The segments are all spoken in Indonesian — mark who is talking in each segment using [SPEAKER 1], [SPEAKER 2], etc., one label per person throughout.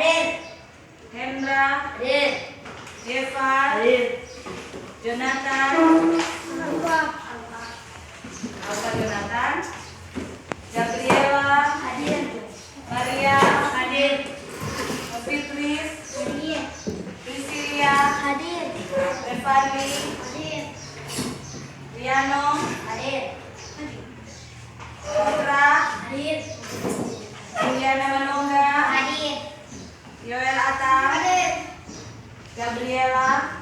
[SPEAKER 1] Hadir.
[SPEAKER 2] Hendra.
[SPEAKER 1] Hadir.
[SPEAKER 2] Eva.
[SPEAKER 1] Hadir.
[SPEAKER 2] Jonathan. Alfa Jonathan. Gabriela.
[SPEAKER 1] Hadir.
[SPEAKER 2] Maria.
[SPEAKER 1] Hadir.
[SPEAKER 2] Fitris.
[SPEAKER 1] Hadir.
[SPEAKER 2] Priscilia.
[SPEAKER 1] Hadir.
[SPEAKER 2] Revani.
[SPEAKER 1] Hadir.
[SPEAKER 2] Riano.
[SPEAKER 1] Hadir.
[SPEAKER 2] Putra.
[SPEAKER 1] Hadir.
[SPEAKER 2] Juliana Manungga.
[SPEAKER 1] Hadir.
[SPEAKER 2] Yoel Atta.
[SPEAKER 1] Hadir.
[SPEAKER 2] Gabriela.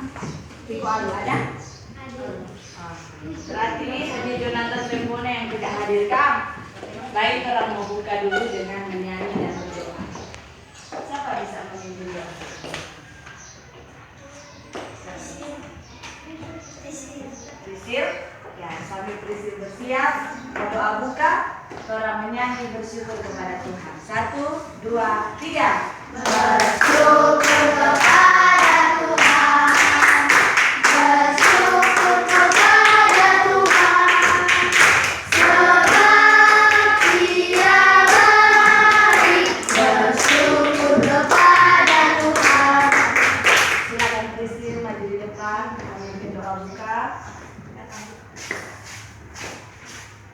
[SPEAKER 2] Tiko Alu ada?
[SPEAKER 1] Hadir.
[SPEAKER 2] Berarti hanya Jonathan Trembone yang tidak hadir, Kang. Baik, orang mau buka dulu dengan menyanyi dan berdoa. Siapa bisa memimpin doa? Priscil, ya sambil Priscil bersiap, berdoa buka, orang menyanyi bersyukur kepada Tuhan. 1, 2, 3.
[SPEAKER 1] Bersyukur kepada Tuhan. Bersyukur kepada Tuhan. Sebab Dia baik. Bersyukur kepada Tuhan.
[SPEAKER 2] Silakan Priscil maju di depan, memimpin doa buka.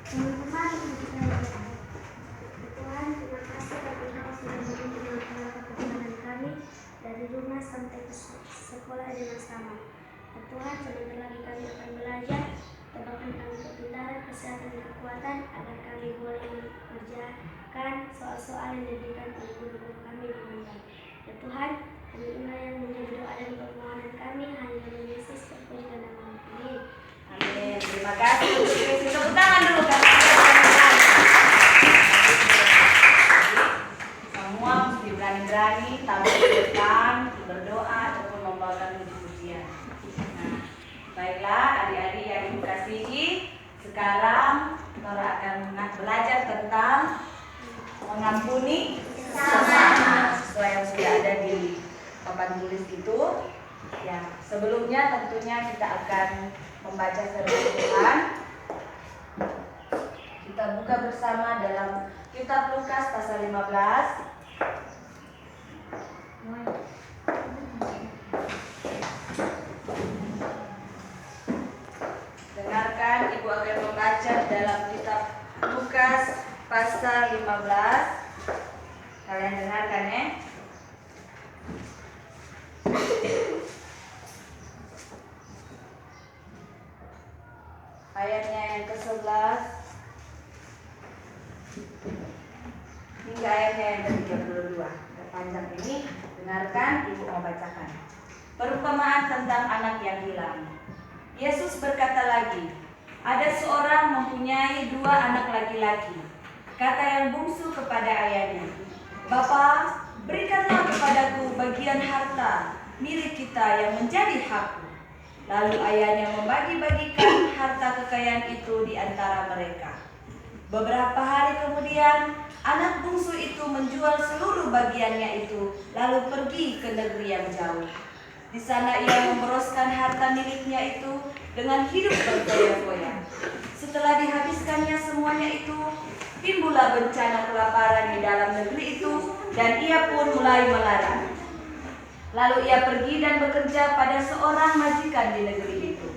[SPEAKER 1] Teman-teman, Tuhan, terima kasih karena Engkau sudah memimpin perjalanan kami dari rumah sampai ke sekolah dengan selamat. Dan Tuhan, sebentar lagi kami akan belajar. Tambahkan kami kepintaran, kesehatan, dan kekuatan agar kami boleh mengerjakan soal-soal yang diberikan oleh guru-guru kami dengan baik. Ya Tuhan, kami inilah yang menjadi doa dan permohonan kami hanya dalam Yesus terpuji dan nama Amin.
[SPEAKER 2] Amin. Terima kasih untuk Priscil. Tepuk tangan dulu karena ada teman-teman. Semua mesti berani-berani tampil di depan, berdoa ataupun membawakan puji-pujian. Nah, baiklah adik-adik yang ibu kasihi, sekarang Nora akan belajar tentang mengampuni sesama sesuai yang sudah ada di papan tulis itu. Ya, sebelumnya tentunya kita akan membaca firman Tuhan. Kita buka bersama dalam kitab Lukas pasal 15. Dengarkan, Ibu akan membaca dalam kitab Lukas pasal 15. Kalian dengarkan ya. Ayatnya yang ke-11 hingga ayatnya yang ke-32. Panjang ini, dengarkan, Ibu mau bacakan. Perumpamaan tentang anak yang hilang. Yesus berkata lagi, ada seorang mempunyai 2 anak laki-laki. Kata yang bungsu kepada ayahnya, "Bapa, berikanlah kepadaku bagian harta milik kita yang menjadi hakku." Lalu ayahnya membagi-bagikan harta kekayaan itu di antara mereka. Beberapa hari kemudian, anak bungsu itu menjual seluruh bagiannya itu, lalu pergi ke negeri yang jauh. Di sana ia memboroskan harta miliknya itu dengan hidup berfoya-foya. Setelah dihabiskannya semuanya itu, timbullah bencana kelaparan di dalam negeri itu, dan ia pun mulai melarat. Lalu ia pergi dan bekerja pada seorang majikan di negeri itu.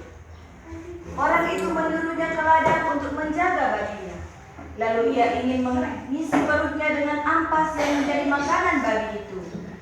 [SPEAKER 2] Orang itu menyuruhnya ke ladang untuk menjaga babinya. Lalu ia ingin mengisi perutnya dengan ampas yang menjadi makanan babi itu.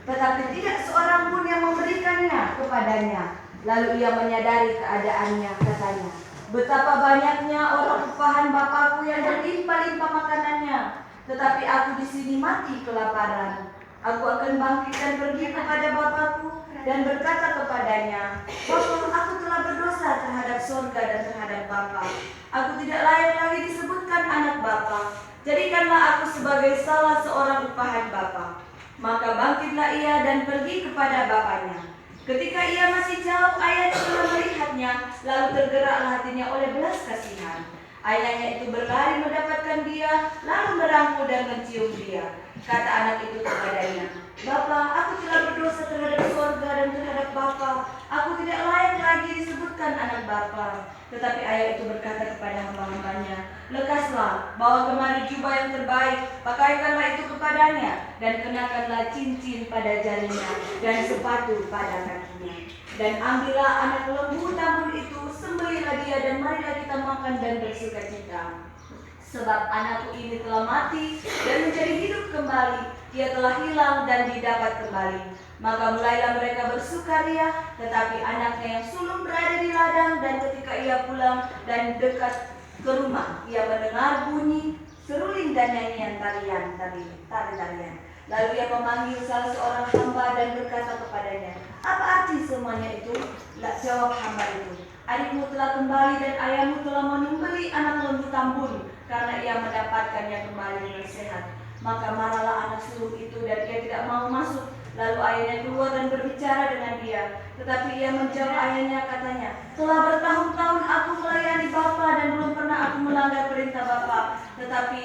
[SPEAKER 2] Tetapi tidak seorang pun yang memberikannya kepadanya. Lalu ia menyadari keadaannya, katanya, "Betapa banyaknya orang upahan Bapakku yang berlimpah-limpah makanannya, tetapi aku di sini mati kelaparan. Aku akan bangkit dan pergi kepada Bapakku dan berkata kepadanya, Bapa, aku telah berdosa terhadap surga dan terhadap Bapa. Aku tidak layak lagi disebutkan anak Bapa. Jadikanlah aku sebagai salah seorang upahan Bapa." Maka bangkitlah ia dan pergi kepada bapaknya. Ketika ia masih jauh, ayahnya telah melihatnya, lalu tergeraklah hatinya oleh belas kasihan. Ayahnya itu berlari mendapatkan dia, lalu merangkul dan mencium dia. Kata anak itu kepadanya, Bapa, aku telah berdosa terhadap surga dan terhadap Bapa. Aku tidak layak lagi disebutkan anak Bapa. Tetapi ayah itu berkata kepada hamba-hambanya, lekaslah, bawa kemari jubah yang terbaik, pakaikanlah itu kepadanya, dan kenakanlah cincin pada jarinya, dan sepatu pada kakinya. Dan ambillah anak lembu tambun itu, sembelihlah dia, dan marilah kita makan dan bersuka cita. Sebab anakku ini telah mati dan menjadi hidup kembali. Ia telah hilang dan didapat kembali. Maka mulailah mereka bersukaria. Tetapi anaknya yang sulung berada di ladang. Dan ketika ia pulang dan dekat ke rumah, ia mendengar bunyi seruling dan nyanyian tarian. Lalu ia memanggil salah seorang hamba dan berkata kepadanya, apa arti semuanya itu? Jawab hamba itu, adikmu telah kembali dan ayahmu telah menyembelih anak lembu tambun, karena ia mendapatkannya kembali dengan sehat. Maka marahlah anak sulung itu dan ia tidak mau masuk. Lalu ayahnya keluar dan berbicara dengan dia. Tetapi ia menjawab ayahnya, katanya, telah bertahun-tahun aku melayani Bapa dan belum pernah aku melanggar perintah Bapa. Tetapi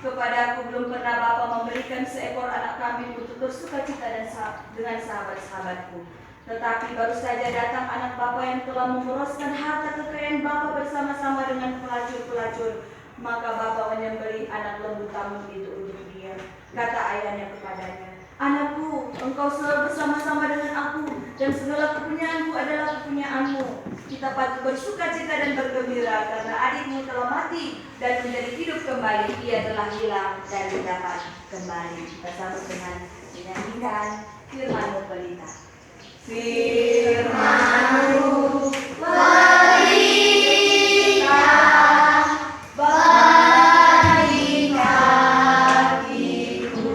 [SPEAKER 2] kepadaku belum pernah Bapa memberikan seekor anak kambing untuk bersukacita dan dengan sahabat-sahabatku. Tetapi baru saja datang anak Bapa yang telah memboroskan harta kekayaan Bapa bersama-sama dengan pelacur-pelacur. Maka Bapa menyembelih anak lembu tambun itu untuk dia. Kata ayahnya kepadanya, anakku, engkau selalu bersama-sama dengan aku, dan segala kepunyaanku adalah kepunyaanmu. Kita patut bersukacita dan bergembira, karena adikmu telah mati dan menjadi hidup kembali. Ia telah hilang dan didapat kembali. Kita sambut dengan menyanyikan firman-Mu pelita. Firman-Mu pelita bagi kakiku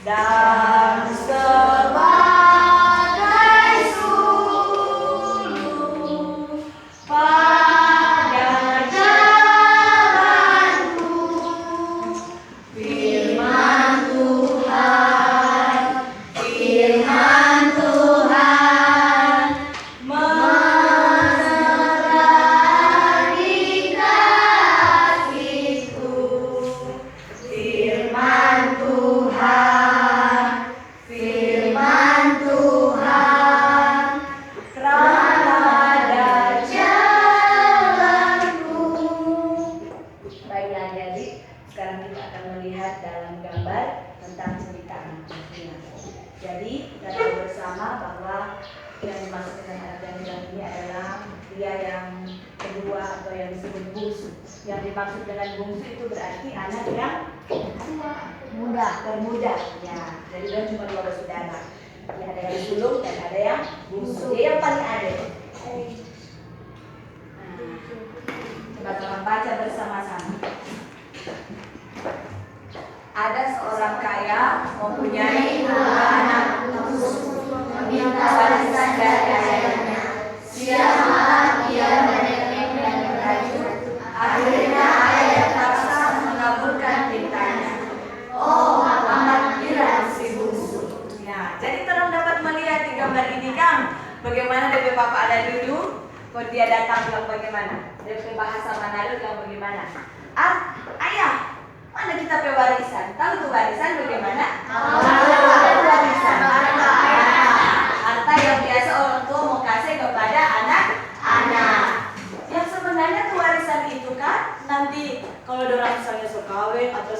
[SPEAKER 2] dan sebagai suluh pada jalanku. Firman Tuhan, firman Tuhan menerangi kasihku. Firman Tuhan, firman Tuhan terada jalanku. Baiklah, jadi sekarang kita akan melihat dalam gambar tentang cerita anak hilang. Jadi kita tahu bersama bahwa yang dimaksud dengan anak yang hilang ini adalah dia yang kedua atau yang disebut bungsu. Yang dimaksud dengan bungsu itu berarti anak yang termuda. Ya, jadi dia cuma dua bersaudara. Ya, ada yang sulung dan ada yang bungsu. Dia yang paling adik. Coba teman baca bersama-sama. Ada seorang kaya mempunyai dua anak bungsu, meminta warisan dari ayahnya. Siang malam ia menengok dan merajut. Akhirnya ayah terpaksa mengabulkan perintahnya. Oh, amat girang si bungsu. Ya, jadi terang dapat melihat di gambar ini, Kang, bagaimana DP Bapak ada dulu, kalau dia datang bilang bagaimana? DP bahasa Manado bilang bagaimana? Ayah, mana kita pe warisan? Tahu tuh warisan bagaimana? Warisan harta yang biasa orang tua mau kasih kepada anak-anak. Yang sebenarnya tuh warisan itu kan nanti kalau orang misalnya so kawin atau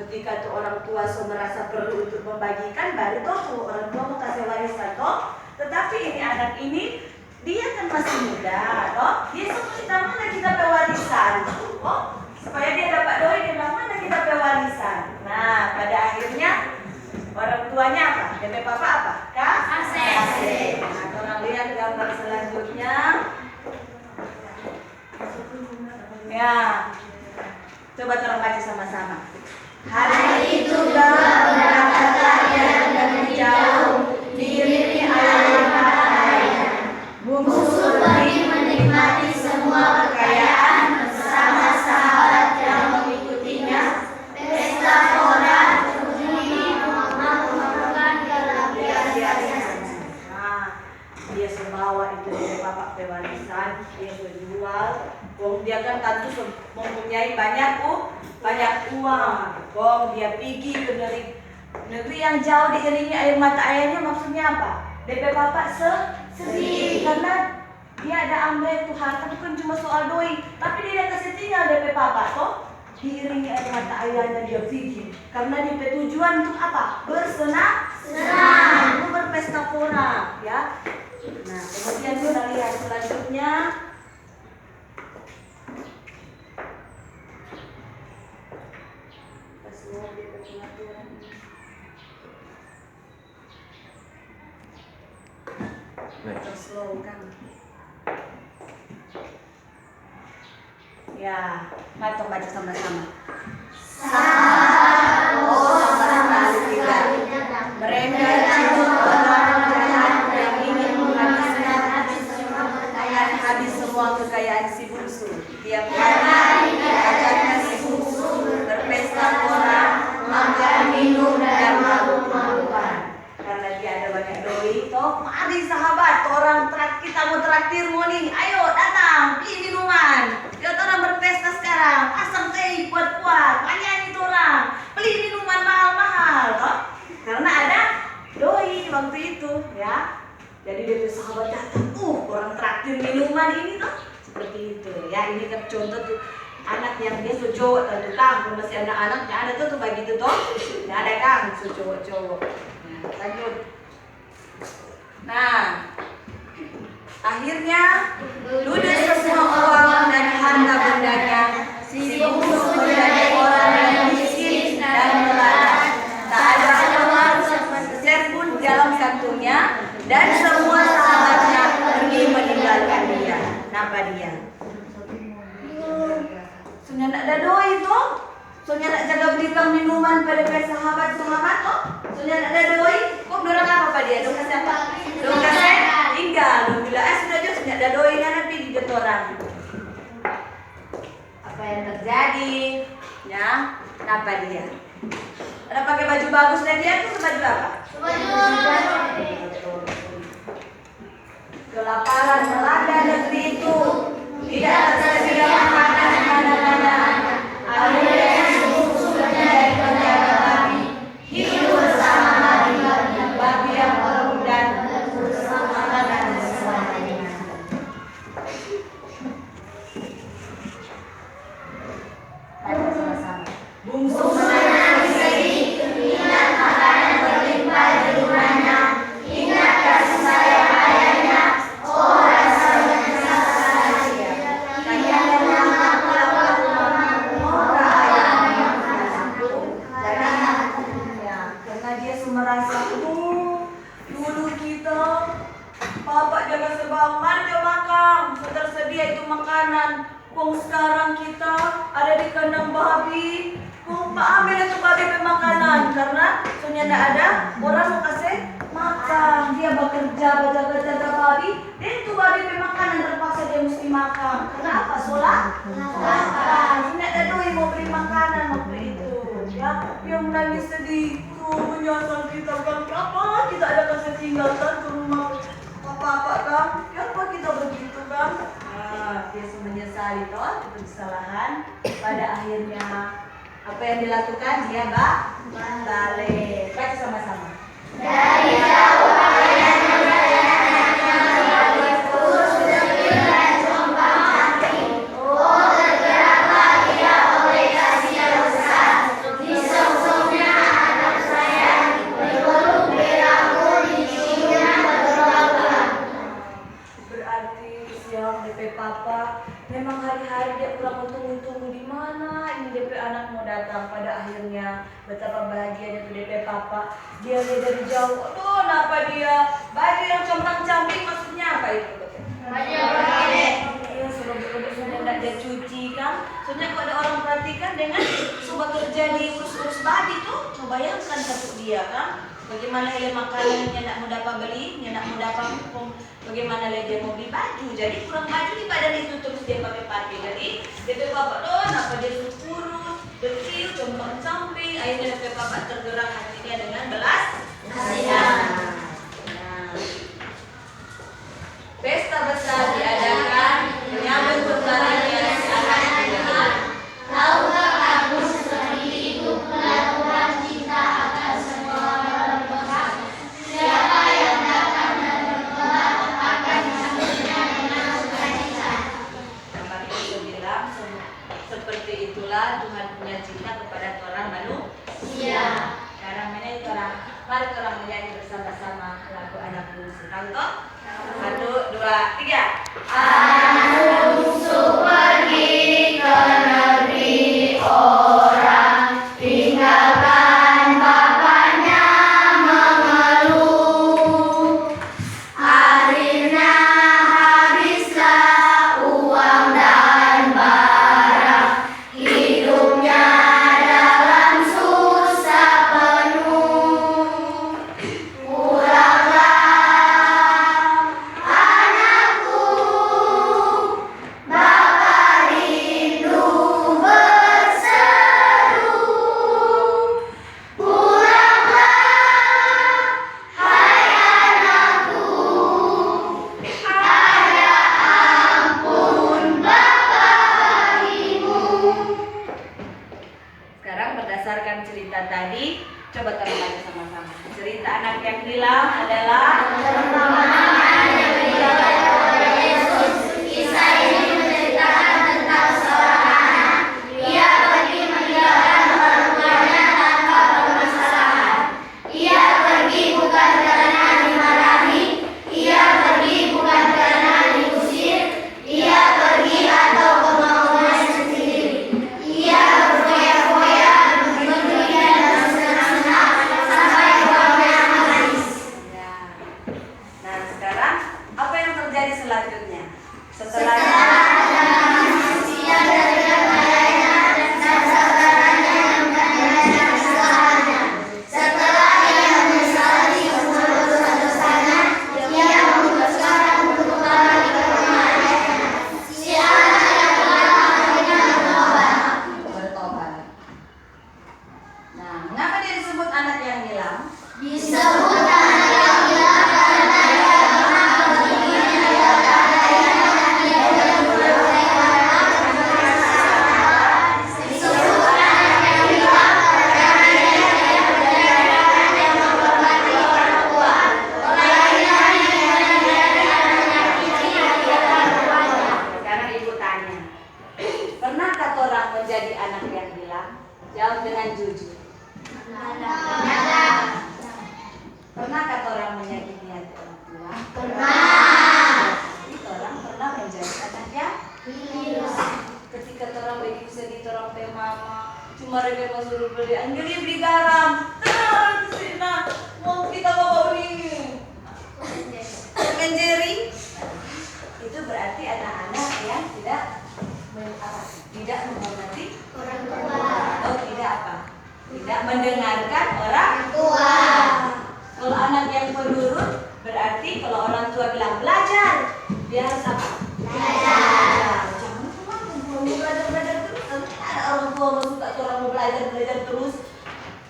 [SPEAKER 2] ketika tuh orang tua so merasa perlu untuk membagikan, baru tuh orang tua mau kasih warisan toh. Tetapi ini anak ini dia kan masih muda toh. Dia kita mana kita pe warisan? Oh, supaya dia dapat doi, dia bilang mana kita pe warisan. Nah, pada akhirnya orang tuanya apa? DP papa apa? Kasih. Nah, orang lihat gambar selanjutnya. Ya, coba tolong baca sama-sama. Hari itu berangkatlah ia dengan jauh diiringi ayah-ayahnya. Bungsu pergi menikmati semua kekayaan bersama sahabat yang mengikutinya. Pesta orang memamerkan kelapian. Nah, dia sembawa itu dari bapak pewarisan, dia berjual. Dia kan mempunyai banyak uang. Dia pergi ke Negeri yang jauh diiringi air mata ayahnya maksudnya apa? DP Papa sedih karena dia ada ambil Tuhan, tapi bukan cuma soal doi, tapi dia kasih tinggal DP Papa toh diiringi air mata ayahnya dia bikin karena DP tujuan untuk apa? Bersenang, berpesta pora ya. Nah kemudian kita lihat selanjutnya. Slow kan. Ya, mari kita baca sama-sama. Mereka itu orang jahat yang ingin menghabiskan habis semua kekayaan si bungsu. Tiap hari diajarkan si bungsu berpesta pora, makan, minum, dan mabuk-mabukan. Karena dia ada banyak doi, toh mari sahabat, orang kita mau traktir mau nih, ayo datang beli minuman. Yuk orang berpesta sekarang, pasang teh kuat-kuat, banyak itu orang beli minuman mahal-mahal, toh karena ada doi waktu itu, ya. Jadi dia sahabat datang, orang traktir minuman ini toh seperti itu, ya. Ini kan contoh tuh anak yang dia so cowok tentu kan, masih anak-anaknya ada tuh begitu toh, nggak ada kan so cowok-cowok. Lanjut. Nah, akhirnya ludes semua uang dan harta bendanya. Si bungsu menjadi orang yang miskin dan melarat. Tak ada uang sepeser pun dalam kantongnya, dan semua sahabatnya pergi meninggalkan dia. Kenapa dia? Soalnya nak ada doi tuh. Soalnya nak jaga belikan minuman pada sahabat-sahabat tuh. Soalnya nak ada doi. Kok dorang apa dia? Dong kasih apa? Dong kasih tinggal. Dong bilang sudah jauh soalnya ada doi nanti di orang. Apa yang terjadi? Ya, kenapa dia? Ada pakai baju bagus dan dia tuh baju apa? Kelaparan melanda negeri itu. Tidak tersedia makanan mana-mana. Akhirnya dari penjaga babi hidup bersama babi yang baru dan makanan semuanya. Ayo sama-sama. Bungsu menangis sedih, ingat makanan berlimpah di rumahnya, ingat kasih sayang ayahnya, oh rasa menyesal saja. Kayaknya aku lapar karena dia merasa dulu kita Bapak jaga sebang manja makan tersedia itu makanan. Kong sekarang kita ada di kandang babi. Kong Pak ambil itu babi pemakanan karena soalnya tidak ada orang mau kasih makan. Dia bekerja jaga babi. Dan itu babi pemakanan terpaksa dia mesti makan. Kenapa? Soalnya tidak ada doi mau beli makanan waktu itu. Ya, yang menangis sedih menyasar kita kan, apa kita ada kasih tinggalkan ke rumah apa-apa kan, kenapa kita begitu kan. Dia menyesali toh itu kesalahan. Pada akhirnya apa yang dilakukan? Dia balik. Baca sama-sama. Dari jauh ayahnya terus bergerak jompang cantik. Oh tergeraklah dia oleh kasihnya besar. Di sosoknya anak saya berpeluk belaku diciumnya berulang-ulang. Berarti siang DP Papa memang hari-hari dia pulang tunggu-tunggu di mana ini DP anak mau datang. Pada akhirnya betapa bahagianya tuh DP Papa. Dia lihat dari jauh, aduh kenapa dia baju yang compang-camping, maksudnya apa itu? Baju iya, suruh sudah tidak dia cuci kan. Soalnya kalau ada orang perhatikan dengan coba kerja di urus-urus babi tuh, bayangkan satu dia kan. Bagaimana dia makanannya tidak mau dapat beli, tidak mau dapat hukum. Bagaimana dia mau beli baju, jadi kurang baju di badan itu terus dia pakai. Jadi DP Papa apa dia kurus, bersih, compang-camping. Akhirnya DP Papa tergerak hatinya dengan belas kasihan. Pesta besar diadakan menyambut kembalinya anak Tahukah kamu seperti itu pengetahuan cinta akan semua cinta kepada orang manusia. Sekarang mari kita menyanyi bersama-sama lagu Anak Bungsu. Tahu toh? 1, 2, 3. Anak bungsu pergi ke negeri orang, tinggalkan bapaknya mengeluh. Akhirnya habislah uang dan barang, hidupnya dalam susah penuh. Pulanglah anakku, Bapak rindu berseru. Pulanglah hai anakku, ada ampun Bapak Ibu. Sekarang berdasarkan cerita tadi, coba kita baca sama-sama. Cerita anak yang hilang adalah kisah ini menceritakan tentang seorang anak. Ia pergi meninggalkan orang tuanya tanpa permasalahan. Ia pergi bukan karena dimarahi, ia pergi bukan karena diusir, ia pergi atau kemauannya sendiri. Ia berfoya-foya, berpergian dan senang-senang sampai uangnya habis. Nah, sekarang apa yang terjadi selanjutnya? Setelah manusia dari kepadanya dan sabarannya yang banyak kesalahannya. Setelah ia menyesali semua dosa-dosanya, ia memutuskan untuk kembali ke rumah ayahnya. Si anak yang hilang akhirnya bertobat. Nah, mengapa dia disebut anak yang hilang? Disebut anak yang hilang karena ia pernah pergi meninggalkan ayahnya dan disebut anak yang hilang karena ia tidak berdayakan dan menghormati orang tua. Pelayanannya dari anaknya ini adalah keluarga. Sekarang ibu tanya, pernahkah orang menjadi anak yang hilang? Jawab dengan jujur. Pernahkah orang menyakiti hati orang tua? Pernah. Jadi orang pernah menjadi anak yang hilang. Ketika orang begitu sedih, orang pe mama cuma mereka suruh beli, Anggeli beli garam. Nah, kesini, mau kita bawa beli menjeri. Itu berarti anak-anak yang tidak menghormati orang tua. Oh, tidak apa? Tidak mendengarkan orang tua. Kalau anak yang penurut, berarti kalau orang tua bilang belajar, dia harus apa? Belajar. Jangan cuma belajar terus. Nanti ada orang tua mau suka tuh orang mau belajar terus.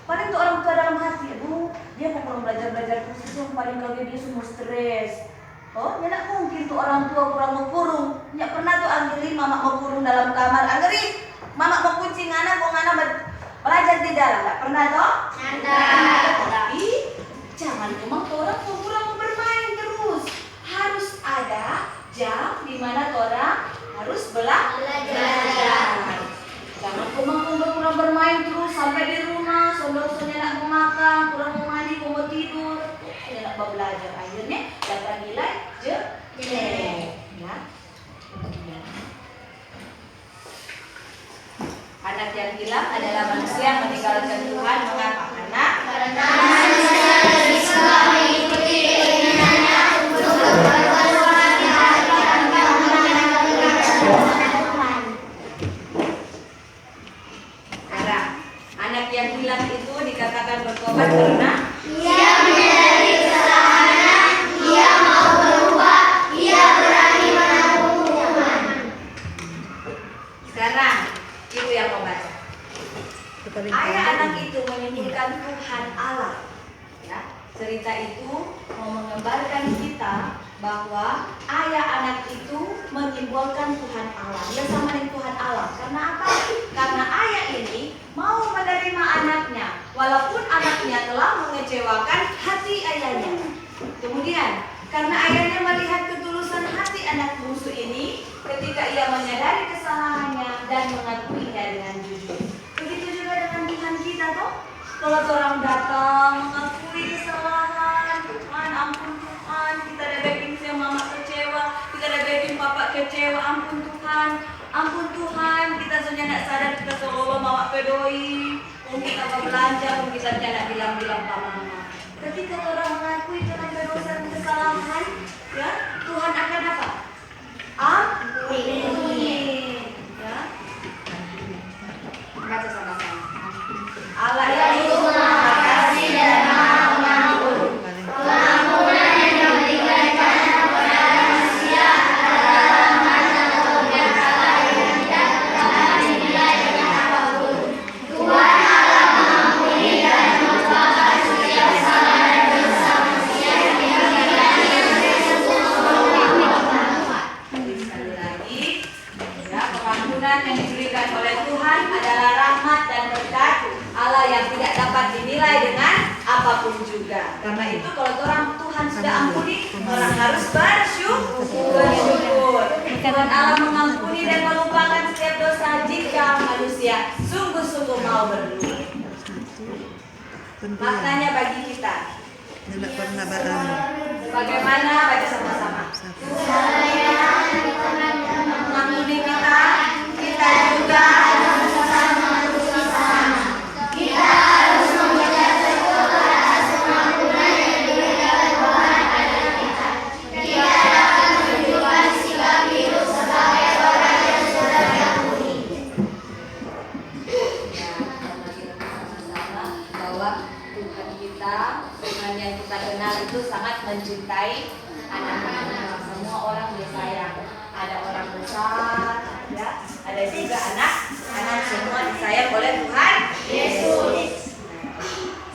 [SPEAKER 2] Paling tuh orang tua dalam hati, aduh, dia mau kurang belajar terus itu yang paling kali dia semua stres. Oh, ya tidak mungkin tuh orang tua kurang mau kurung. Ya pernah tuh Anggeli mama mau kurung dalam kamar. Anggeli, mama mau kucing anak, mau anak belajar di dalam. Tidak pernah toh? Tapi jangan cuma orang kurang bermain terus. Harus ada jam di mana orang harus belajar. Jangan cuma kurang bermain terus sampai di rumah, sondok-sondok nak mau makan, kurang mau mandi, mau tidur, tidak mau belajar. Akhirnya dapat nilai jelek. Ya. Anak yang hilang adalah manusia yang meninggalkan Tuhan. Mengapa? Karena manusia bisa mengikuti keinginannya untuk berbuat sesuatu yang Tuhan. Sekarang, anak yang hilang itu dikatakan bertobat karena ia menyadari kesalahannya, ia mau berubah, ia berani menanggung hukuman. Sekarang ibu yang membaca. Ayah anak itu menyimpulkan Tuhan Allah. Ya, cerita itu mau menggambarkan kita bahwa ayah anak itu menyimbolkan Tuhan Allah. Dia sama dengan Tuhan Allah. Karena apa? Karena ayah ini mau menerima anaknya, walaupun anaknya telah mengecewakan hati ayahnya. Kemudian, karena ayahnya melihat ketulusan hati anak bungsu ini, ketika ia menyadari kesalahannya dan mengakuinya dengan jujur. Begitu kita tuh kalau orang datang mengakui kesalahan, Tuhan ampun Tuhan, kita ada bikin si mama kecewa, kita ada bikin papa kecewa, ampun Tuhan, kita sudah nak sadar kita seolah mama pedoi, kita belanja, kita tidak bilang-bilang pak mama. Ketika orang mengakui dengan berdosa dan kesalahan, ya Tuhan akan apa? Ampuni. Ya. Baca sama-sama. Allah itu Maha Kasih dan Maha Pengampun. Pengampunan yang diberikan kepada manusia adalah rahmat atau kebiasaan yang tidak dapat dinilai dengan apapun. Tuhan Allah mengampuni dan melupakan setiap salah dan dosa manusia yang dilakukan dengan sekali lagi, ya, pengampunan yang diberikan oleh Tuhan adalah rahmat dan berkat Allah yang tidak dapat dinilai dengan apapun juga. Karena itu kalau orang Tuhan sudah ampuni, orang harus bersyukur. Tuhan Allah mengampuni dan melupakan setiap dosa jika manusia sungguh-sungguh mau berdoa. Maknanya bagi kita, bagaimana baca sama-sama? Tuhan mengampuni kita, kita juga harus sama manusia sama. Kita harus menjaga syukur atas pengampunan yang diberikan Tuhan pada kita. Kita dapat menunjukkan sikap hidup sebagai orang yang sudah diampuni. Ya, sama-sama bahwa Tuhan kita, Tuhan yang kita kenal itu sangat mencintai anak-anak. Semua orang disayang. Ada orang besar, ya, ada juga anak-anak, semua disayang oleh Tuhan Yesus.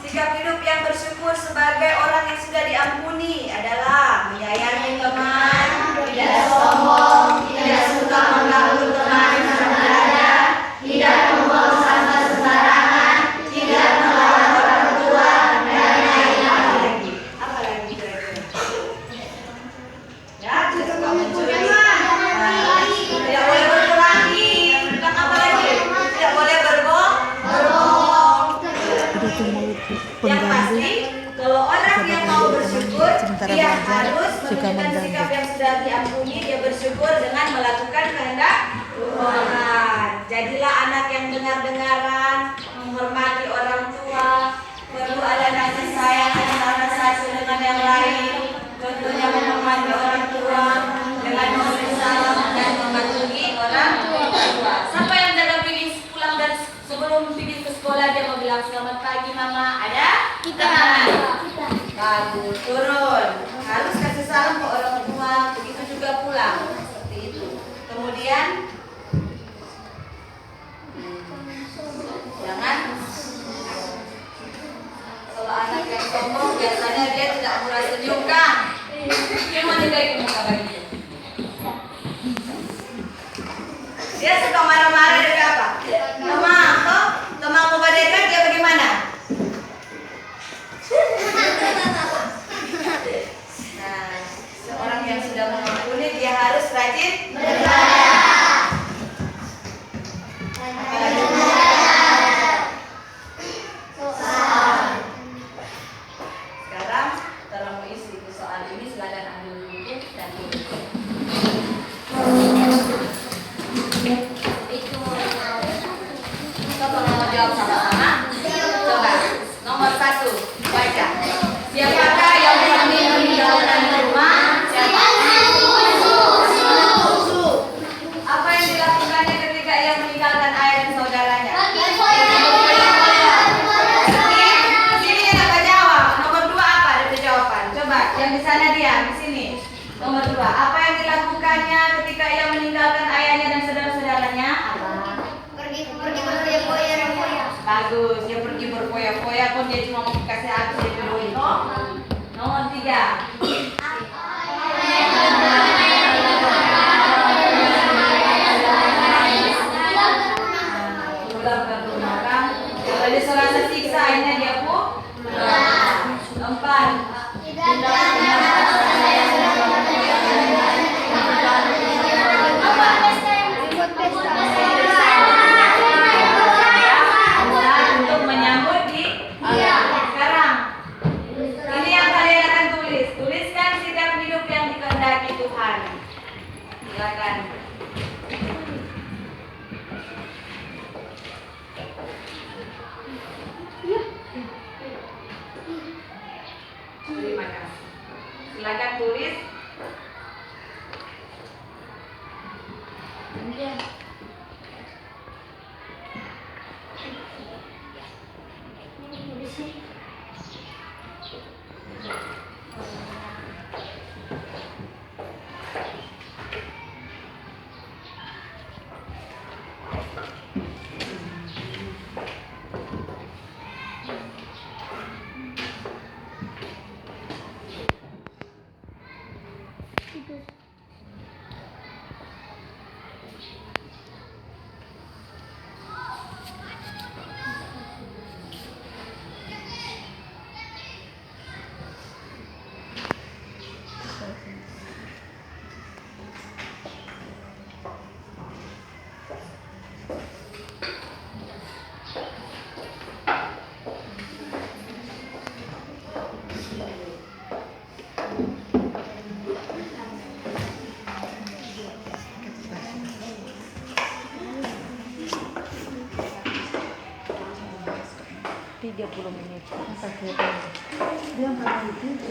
[SPEAKER 2] Sikap hidup yang bersyukur sebagai orang yang sudah diampuni adalah menyayangi teman, tidak sombong, tidak suka mengganggu teman saudaranya, tidak membuang sampah sembarangan, tidak melawan orang tua, dan lain-lain. Apa lagi kira-kira? Ya, cukup mencuri. Tidak boleh berkelahi. Dan apa lagi? Tidak boleh berbohong. Yang pasti, kalau orang yang mau bersyukur, dia harus menunjukkan sikap yang sudah diampuni. Dia bersyukur dengan melakukan kehendak Tuhan. Jadilah anak yang dengar-dengaran, menghormati orang tua, perlu ada kasih sayang antara satu dengan yang lain. Contohnya menghormati orang tua dengan memberi salam dan mematuhi orang tua. Siapa yang dalam pergi pulang dan sebelum pergi ke sekolah dia mau bilang selamat pagi mama? Ada? Kita. Bagus, turun. Harus kasih salam ke orang tua. Begitu juga pulang. Seperti itu. Kemudian jangan. Kalau anak yang sombong biasanya dia tidak murah senyum kan? Dia mau nikahin muka bagi. Dia suka marah-marah dari apa? Teman mau dekat dia bagaimana? Nah, seorang yang sudah mengampuni dia harus rajin beribadah. Sekarang dalam isi soal ini silakan ambil buku dan tulis. Coba mau jawab sama-sama. Coba. Nomor 1, baca. Siapakah yang berani meninggalkan rumah? Siapa? Apa yang dilakukannya ketika ia meninggalkan ayah dan saudaranya? Sini yang apa jawab? Nomor 2 apa? Ada jawaban. Coba. Yang di sana diam. Di sini. Nomor 2. Apa yang dilakukannya ketika ia meninggalkan ayahnya dan saudara-saudaranya? Apa? Pergi berfoya-foya. Bagus, dia pergi berfoya-foya pun dia cuma mau kasih aku dia dulu itu. Nomor 3. Pulang ke rumah orang. Kalau dia serasa siksa, akhirnya dia pulang. 4. Untuk menyambut
[SPEAKER 1] Iya. Ini di sini. Itu.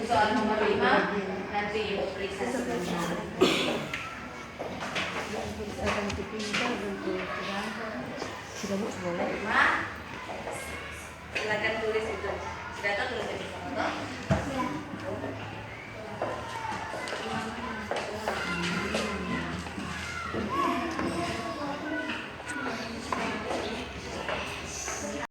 [SPEAKER 2] Soal nomor 5 nanti Ibu periksa sebentar. Silakan tulis itu.